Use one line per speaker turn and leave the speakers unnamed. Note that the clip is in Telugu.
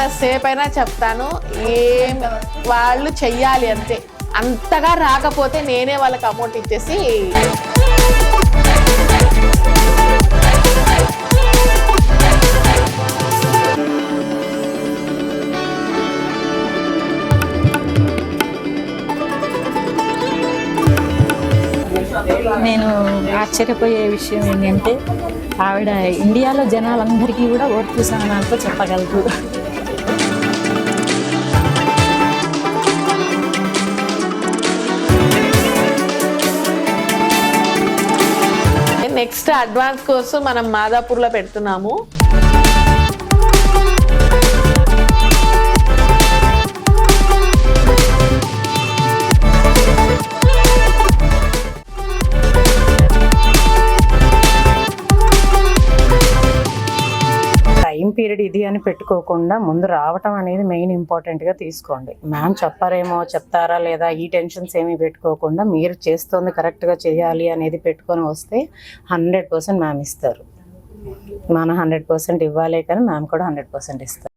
ఎంతసేపు అయినా చెప్తాను, ఏం వాళ్ళు చెయ్యాలి అంతే. అంతగా రాకపోతే నేనే వాళ్ళకి అమౌంట్ ఇచ్చేసి
నేను ఆశ్చర్యపోయే విషయం ఏంటంటే ఆవిడ ఇండియాలో జనాలందరికీ కూడా ఓర్పు సహనాలతో చెప్పగలరు.
నెక్స్ట్ అడ్వాన్స్ కోర్సు మనం మాదాపూర్లో పెడుతున్నాము.
టైం పీరియడ్ ఇది అని పెట్టుకోకుండా ముందు రావటం అనేది మెయిన్ ఇంపార్టెంట్గా తీసుకోండి. మ్యామ్ చెప్పారేమో, చెప్తారా లేదా, ఈ టెన్షన్స్ ఏమీ పెట్టుకోకుండా మీరు చేస్తుంది కరెక్ట్గా చేయాలి అనేది పెట్టుకొని వస్తే 100% మ్యామ్ ఇస్తారు. మనం 100% ఇవ్వాలే కానీ మ్యామ్ కూడా 100% ఇస్తారు.